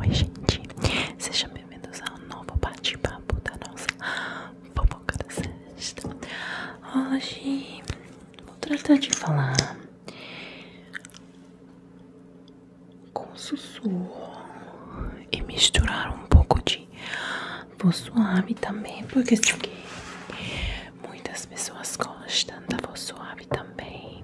Oi, gente, sejam bem-vindos ao novo bate-papo da nossa fofoca da sexta. Hoje vou tratar de falar com sussurro e misturar um pouco de voz suave também, porque sei que muitas pessoas gostam da voz suave também,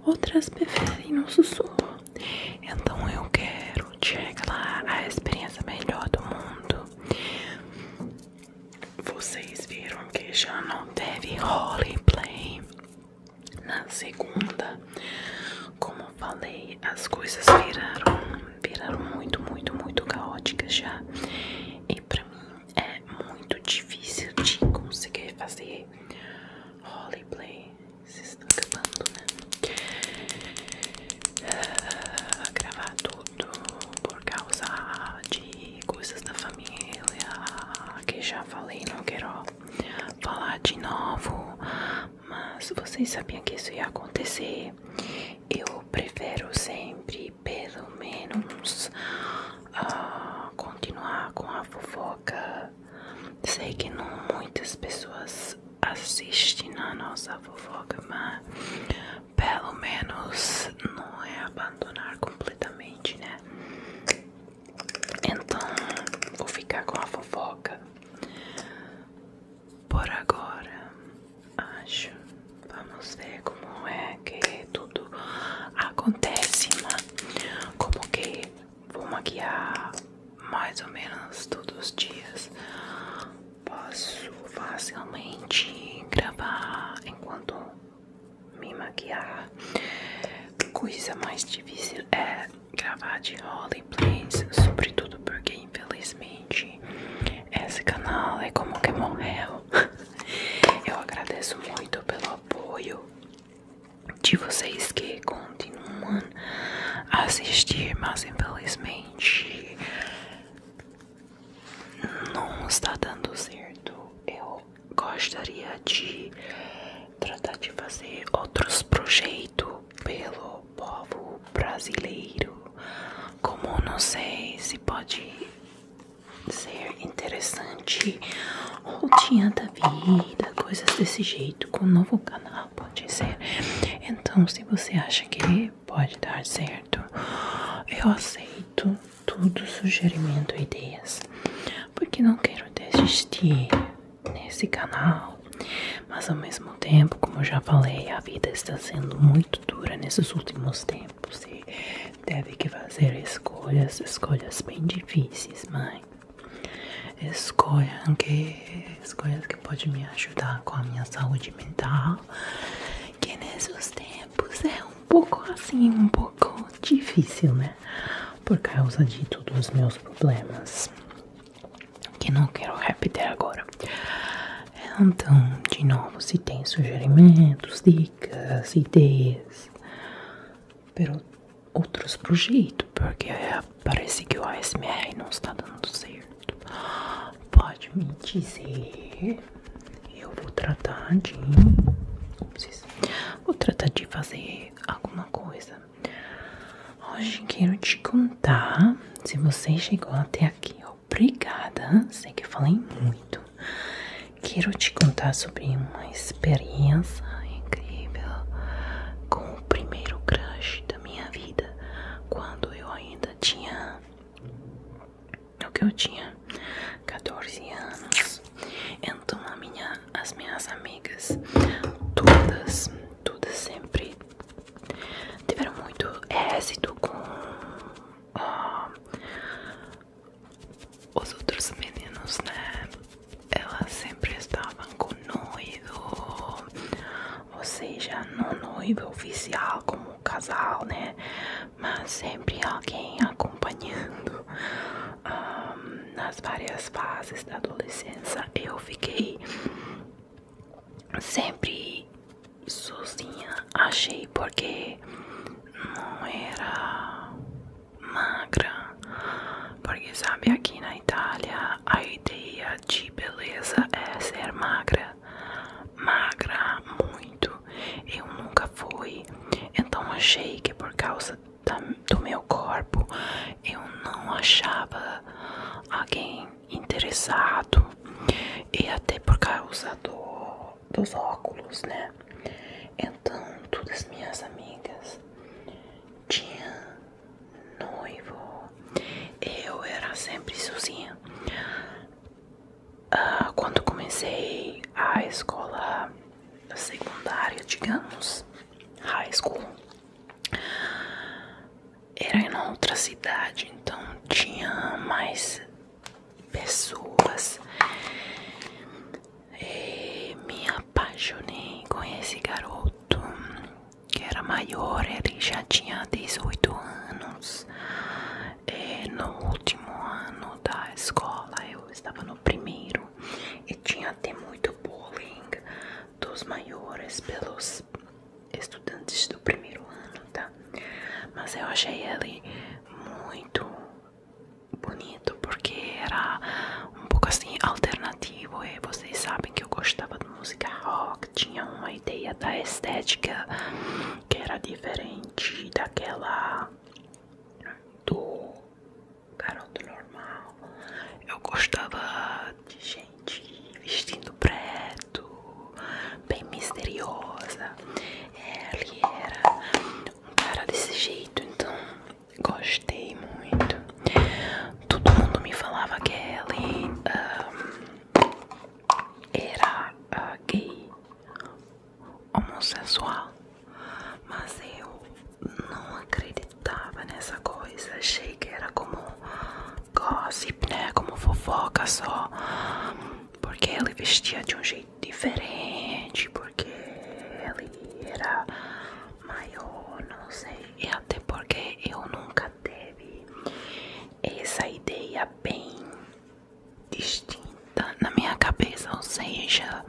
outras preferem no sussurro. Então eu quero chegar lá a experiência melhor do mundo. Vocês viram que já não teve roleplay na segunda. Como eu falei, as coisas viraram muito caóticas já. E pra mim é muito difícil de conseguir fazer roleplay. Vocês estão acabando, né? Gravar tudo por causa de coisas da família que já falei, não quero falar de novo. Mas vocês sabiam que isso ia acontecer? Eu prefiro sempre, pelo menos, continuar com a fofoca. Sei que não muitas pessoas assistem a nossa fofoca, mas pelo menos não é abandonar completamente, né? Então, vou ficar com a fofoca por agora, acho. Vamos ver como é que tudo acontece, mas como que vou maquiar mais ou menos todos os dias. Posso facilmente gravar enquanto me maquiar. Coisa mais difícil é gravar de roleplays, sobretudo porque infelizmente esse canal é como que morreu. Eu agradeço muito pelo apoio de vocês que continuam a assistir, mas infelizmente não está dando certo. Eu gostaria de tratar de fazer outros projetos pelo povo brasileiro. Como não sei se pode ser interessante ou dia da vida, coisas desse jeito, com um novo canal pode ser. Então, se você acha que pode dar certo, eu aceito tudo, sugerimento, ideias, porque não quero desistir nesse canal. Mas ao mesmo tempo, como eu já falei, a vida está sendo muito dura nesses últimos tempos e teve que fazer escolhas bem difíceis, mas escolhas que podem me ajudar com a minha saúde mental, que nesses tempos é um pouco assim, um pouco difícil, né? Por causa de todos os meus problemas, que não quero repetir agora. Então, de novo, se tem sugerimentos, dicas, ideias para outros projetos, porque parece que o ASMR não está dando certo, pode me dizer. Eu vou tratar de fazer alguma coisa. Hoje quero te contar, se você chegou até aqui, obrigada, sei que falei muito. Quero te contar sobre uma experiência incrível com o primeiro crush da minha vida, quando eu ainda tinha 14 anos. Então as minhas amigas, todas sempre tiveram muito êxito com os outros meninos, né? Elas sempre estavam com noivo, ou seja, não noivo oficial como casal, né? Mas sempre alguém acompanhando. Nas várias fases da adolescência, eu fiquei sempre sozinha, achei, porque não era magra. Porque sabe, aqui na Itália a ideia de beleza é ser magra muito. Eu nunca fui, então achei que por causa do meu corpo eu não achava alguém interessado, e até por causa dos óculos, né? Então todas minhas amigas tinham noivo, eu era sempre sozinha. Quando comecei a escola secundária, digamos, high school, era em outra cidade, então tinha mais pessoas. E me apaixonei com esse garoto que era maior, ele já tinha 18 anos. E no último ano da escola, eu estava no primeiro, e tinha até muito bullying dos maiores pelos estudantes do primeiro ano, tá? Mas eu achei ele muito bonito porque era um pouco assim alternativo, e vocês sabem que eu gostava de música rock, tinha uma ideia da estética que era diferente daquela do garoto normal. Eu gostava de gente vestindo preto, bem misteriosa. Ele era um cara desse jeito, então gostei muito. Todo mundo me falava que ele era gay, homossexual, mas eu não acreditava nessa coisa. Achei que era como gossip, né? Como fofoca só, porque ele vestia de um jeito diferente, porque ele era maior, não sei, e até porque eu nunca teve essa ideia bem distinta na minha cabeça. Ou seja,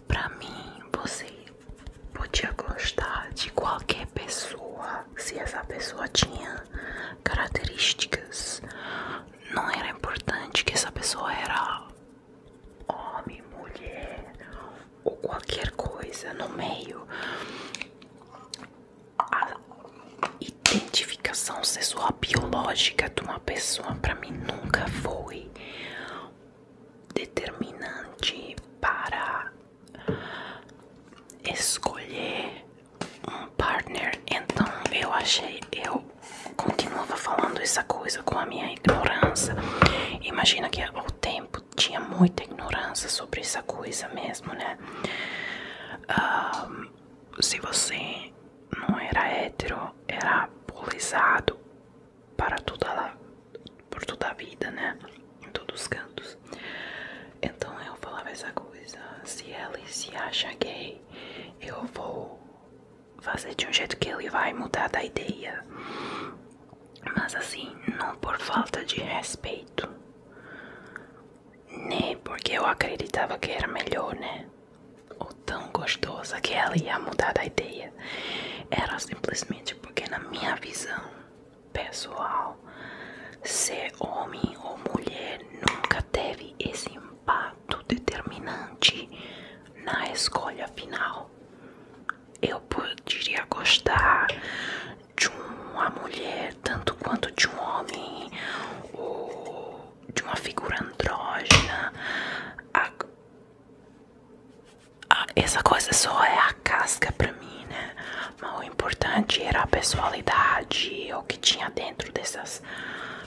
pra mim, você podia gostar de qualquer pessoa se essa pessoa tinha características. Não era importante que essa pessoa era homem, mulher ou qualquer coisa no meio. A identificação sexual biológica de uma pessoa pra mim nunca foi determinante para escolher um partner. Então eu continuava falando essa coisa com a minha ignorância. Imagina que ao tempo tinha muita ignorância sobre essa coisa mesmo, né? Se você não era hétero, era bullyingado para por toda a vida, né? Em todos os cantos. Então eu falava essa coisa: se ele se acha gay, eu vou fazer de um jeito que ele vai mudar da ideia. Mas assim, não por falta de respeito, nem porque eu acreditava que era melhor, né? Ou tão gostosa que ela ia mudar da ideia. Era simplesmente porque na minha visão pessoal, ser homem ou mulher nunca teve esse impacto determinante na escolha final. Eu poderia gostar de uma mulher tanto quanto de um homem, ou de uma figura andrógena. Essa coisa só é a casca pra mim, né? Mas o importante era a personalidade, o que tinha dentro dessas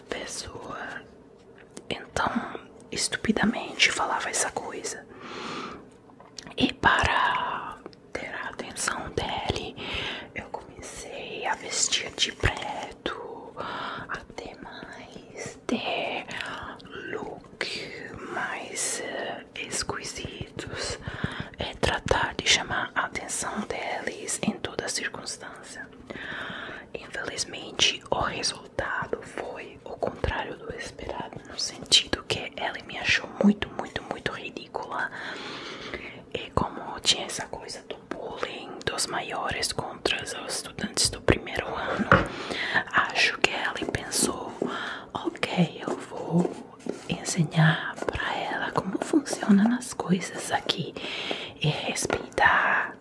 pessoas. Então, estupidamente falava essa coisa. E para ter a atenção dele, eu comecei a vestir de preto, até mais ter look mais esquisitos, e tratar de chamar a atenção deles em toda circunstância. Infelizmente, o resultado foi o contrário do esperado, no sentido que ele me achou muito, muito, muito ridícula. E como tinha essa coisa do bullying dos maiores contra os estudantes do primeiro ano, acho que ele pensou: ok, eu vou ensinar pra ela como funcionam as coisas aqui e respeitar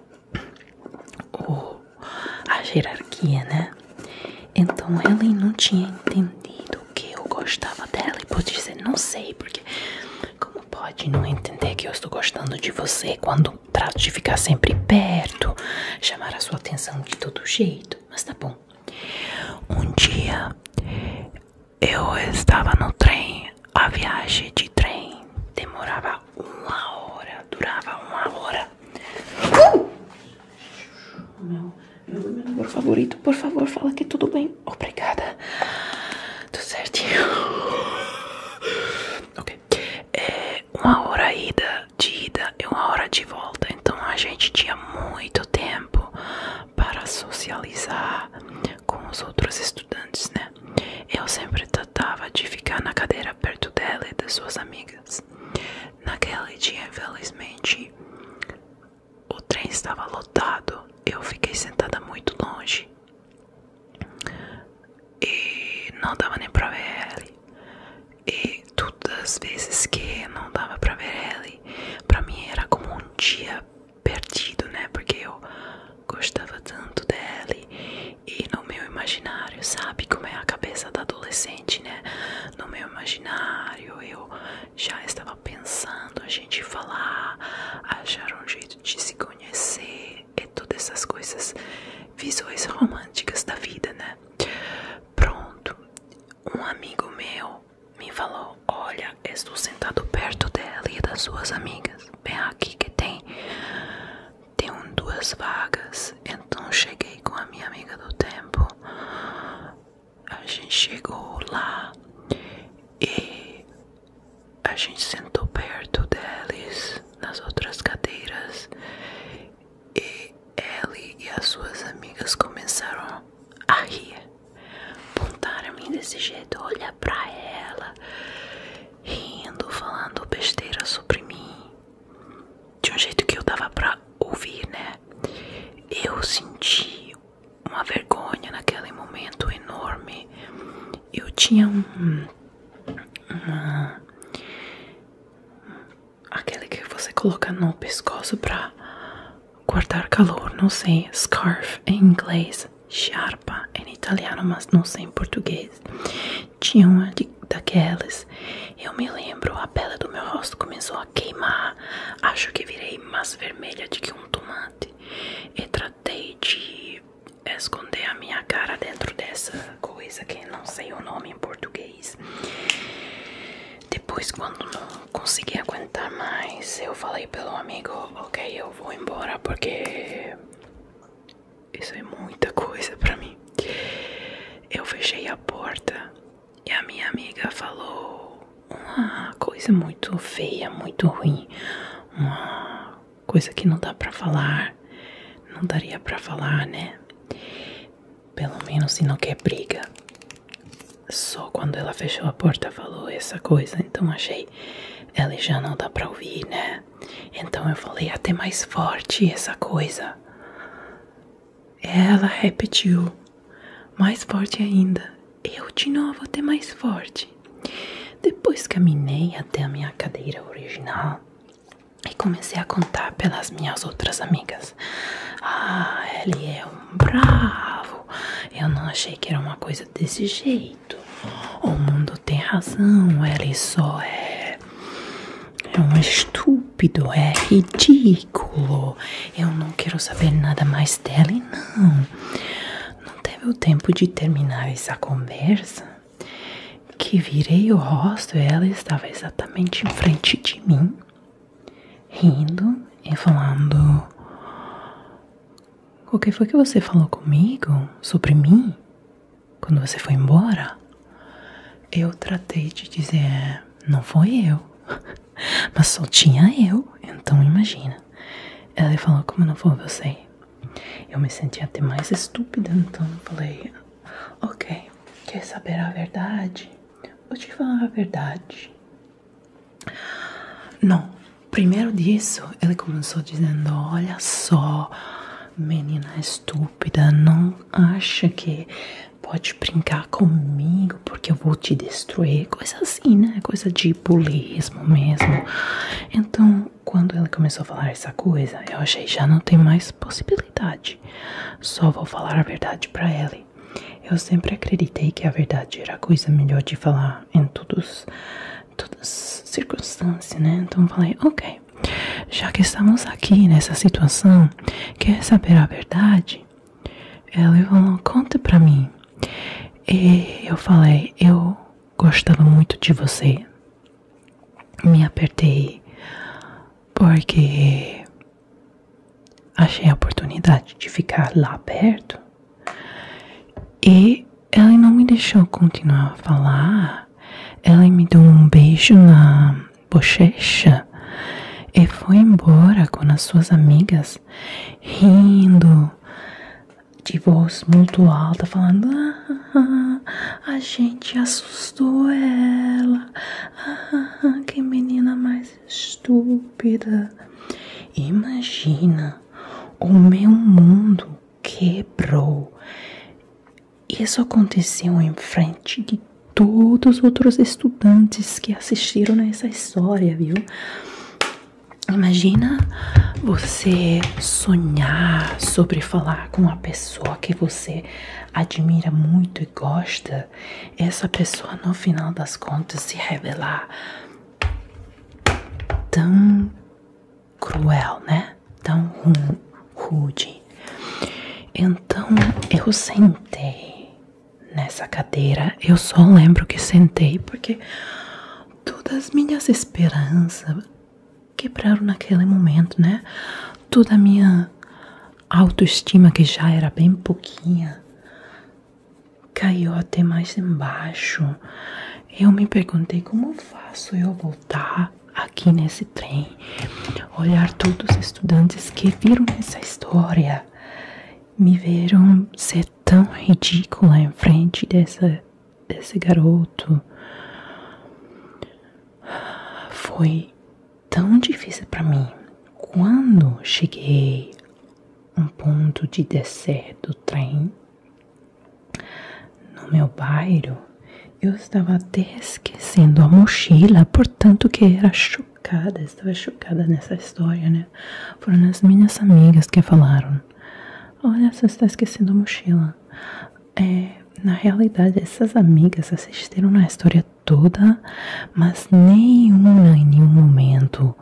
a hierarquia, né? Então ele não tinha entendido pode não entender que eu estou gostando de você quando trato de ficar sempre perto, chamar a sua atenção de todo jeito, mas tá bom. Um dia eu estava no trem, a viagem de trem demorava 1 hora, durava 1 hora. Meu número favorito, por favor, fala que tudo bem. Obrigada. Tudo certinho. Ok. 1 hora de ida e 1 hora de volta. Então a gente tinha muito tempo para socializar com os outros estudantes, né? Eu sempre tratava de ficar na cadeira perto dela e das suas amigas. Naquele dia, infelizmente, o trem estava lotado. Eu fiquei sentada muito longe e não dava nem pra ver ele. E todas as vezes que não dava pra ver ele, pra mim era como um dia perdido, né? Porque eu gostava tanto dele. E no meu imaginário, sabe como é a cabeça da adolescente, né? No meu imaginário eu já estava pensando a gente falar, achar um jeito de se conhecer e todas essas coisas, visões românticas da vida, né? Pronto, um amigo meu me falou: olha, estou sentado perto dela e das suas amigas, bem aqui que tem 2 vagas. Então cheguei com a minha amiga do tempo, a gente chegou lá e a gente sentou perto deles nas outras cadeiras e ele e as suas amigas começaram a rir, apontaram a mim desse jeito, olhar pra ela, rindo, falando besteira sobre mim, de um jeito que eu dava pra ouvir, né? Eu senti uma vergonha naquele momento enorme. Eu tinha aquele que você coloca no pescoço pra guardar calor, não sei, scarf em inglês, sciarpa em italiano, mas não sei em português. Tinha uma daquelas. Eu me lembro, a pele do meu rosto começou a queimar. Acho que virei mais vermelha do que um tomate. E tratei de esconder a minha cara dentro dessa coisa que não sei o nome em português. Depois, quando não consegui aguentar mais, eu falei pelo amigo: ok, eu vou embora porque isso é muita coisa pra mim. Eu fechei a porta e a minha amiga falou uma coisa muito feia, muito ruim, uma coisa que não dá pra falar, não daria pra falar, né? Pelo menos se não quer briga. Só quando ela fechou a porta falou essa coisa, então achei, ela já não dá pra ouvir, né? Então eu falei até mais forte essa coisa. Ela repetiu mais forte ainda. Eu de novo até mais forte. Depois caminhei até a minha cadeira original e comecei a contar pelas minhas outras amigas. Ah, ele é um bravo. Eu não achei que era uma coisa desse jeito. O mundo tem razão. Ele só é um estúpido, é ridículo. Eu não quero saber nada mais dele, não. Não teve o tempo de terminar essa conversa que virei o rosto e ela estava exatamente em frente de mim, rindo e falando: o que foi que você falou comigo sobre mim quando você foi embora? Eu tratei de dizer: não foi eu, mas só tinha eu, então imagina. Ela falou: como não foi você? Eu me senti até mais estúpida, então falei: ok, quer saber a verdade? Vou te falar a verdade. Não, primeiro disso, ele começou dizendo: olha só, menina estúpida, não acha que pode brincar comigo porque eu vou te destruir, coisa assim, né? Coisa de bulismo mesmo. Então, quando ele começou a falar essa coisa, eu achei: já não tem mais possibilidade, só vou falar a verdade pra ele. Eu sempre acreditei que a verdade era a coisa melhor de falar em todas as circunstâncias, né? Então eu falei, ok, já que estamos aqui nessa situação, quer saber a verdade? Ela falou, conta pra mim. E eu falei, eu gostava muito de você. Me apertei porque achei a oportunidade de ficar lá perto. E ela não me deixou continuar a falar. Ela me deu um beijo na bochecha e foi embora com as suas amigas, rindo, de voz muito alta, falando: a gente assustou ela, que menina mais estúpida. Imagina, o meu mundo quebrou. Isso aconteceu em frente de todos os outros estudantes que assistiram nessa história, viu? Imagina você sonhar sobre falar com uma pessoa que você admira muito e gosta. Essa pessoa, no final das contas, se revelar tão cruel, né? Tão rude. Então eu sentei nessa cadeira. Eu só lembro que sentei porque todas as minhas esperanças quebraram naquele momento, né? Toda a minha autoestima, que já era bem pouquinha, caiu até mais embaixo. Eu me perguntei, como faço eu voltar aqui nesse trem, olhar todos os estudantes que viram essa história, me viram ser tão ridícula em frente desse garoto. Foi tão difícil para mim. Quando cheguei a um ponto de descer do trem no meu bairro, eu estava até esquecendo a mochila, portanto que era chocada, estava chocada nessa história, né? Foram as minhas amigas que falaram: olha, você está esquecendo a mochila. Na realidade, essas amigas assistiram a história toda, mas nenhuma em nenhum momento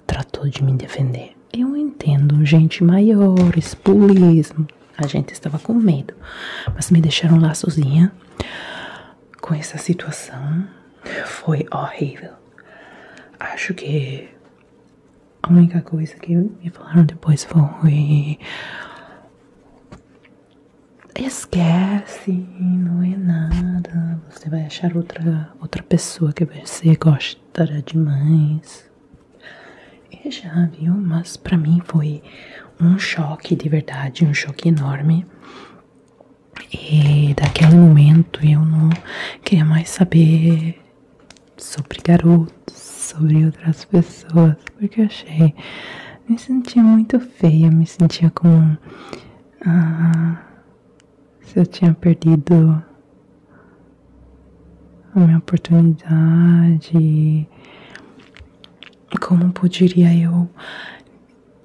tratou de me defender. Eu entendo, gente, maiores, pulismo, a gente estava com medo, mas me deixaram lá sozinha com essa situação. Foi horrível. Acho que a única coisa que me falaram depois foi: esquece, não é nada, você vai achar outra pessoa que você gostará demais. E já, viu? Mas pra mim foi um choque de verdade, um choque enorme. E daquele momento eu não queria mais saber sobre garotos, sobre outras pessoas, porque eu achei, me sentia muito feia, me sentia como se eu tinha perdido a minha oportunidade. Como poderia eu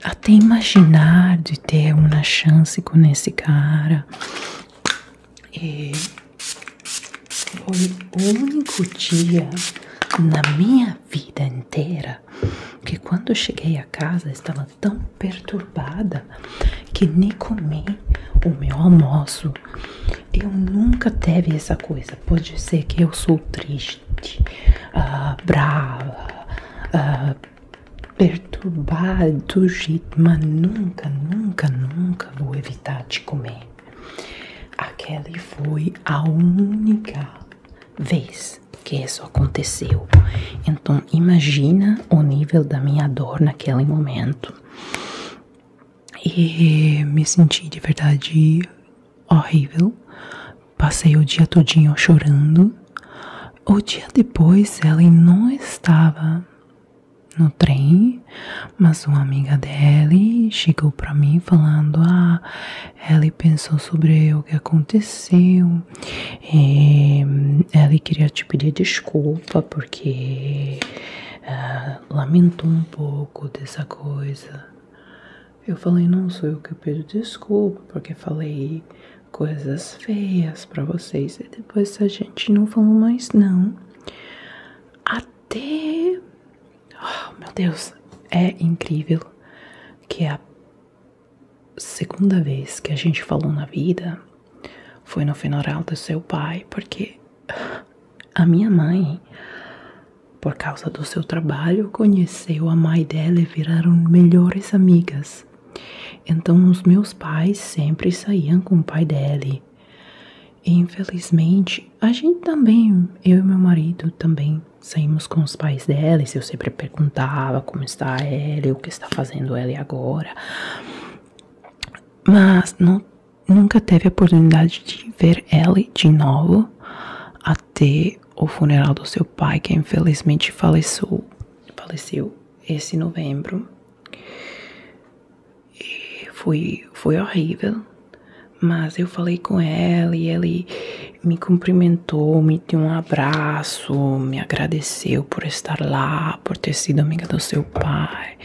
até imaginar de ter uma chance com esse cara? E foi o único dia na minha vida inteira que, quando eu cheguei a casa, estava tão perturbada que nem comi o meu almoço. Eu nunca teve essa coisa. Pode ser que eu sou triste, brava, perturbada do jeito, mas nunca vou evitar de comer. Aquela foi a única vez que isso aconteceu. Então imagina o nível da minha dor naquele momento. E me senti de verdade horrível. Passei o dia todinho chorando. O dia depois ela não estava no trem, mas uma amiga dele chegou pra mim falando: ela pensou sobre o que aconteceu e ela queria te pedir desculpa porque lamentou um pouco dessa coisa. Eu falei: não sou eu que peço desculpa porque falei coisas feias pra vocês. E depois a gente não falou mais não. até... Oh, meu Deus, é incrível que a segunda vez que a gente falou na vida foi no funeral do seu pai, porque a minha mãe, por causa do seu trabalho, conheceu a mãe dela e viraram melhores amigas. Então os meus pais sempre saíam com o pai dele. E infelizmente, a gente também, eu e meu marido também saímos com os pais dela. E eu sempre perguntava como está ela, o que está fazendo ela agora. Mas nunca teve a oportunidade de ver ela de novo até o funeral do seu pai, que infelizmente faleceu esse novembro. E foi horrível, mas eu falei com ela e ele me cumprimentou, me deu um abraço, me agradeceu por estar lá, por ter sido amiga do seu pai.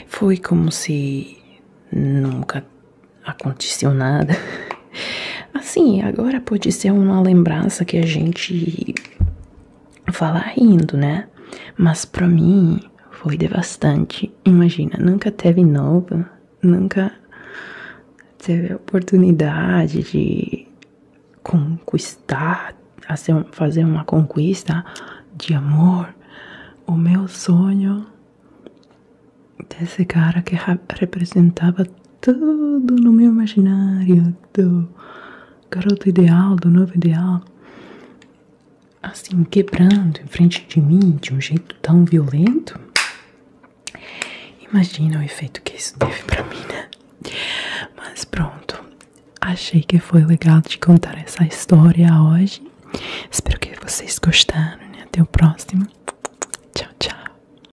Foi como se nunca aconteceu nada. Assim, agora pode ser uma lembrança que a gente fala rindo, né? Mas pra mim foi devastante. Imagina, nunca teve novo, nunca teve a oportunidade de conquistar, fazer uma conquista de amor. O meu sonho desse cara que representava tudo no meu imaginário, do garoto ideal, do noivo ideal, assim, quebrando em frente de mim de um jeito tão violento. Imagina o efeito que isso teve pra mim, né? Mas pronto, achei que foi legal de contar essa história hoje. Espero que vocês gostaram, né? Até o próximo.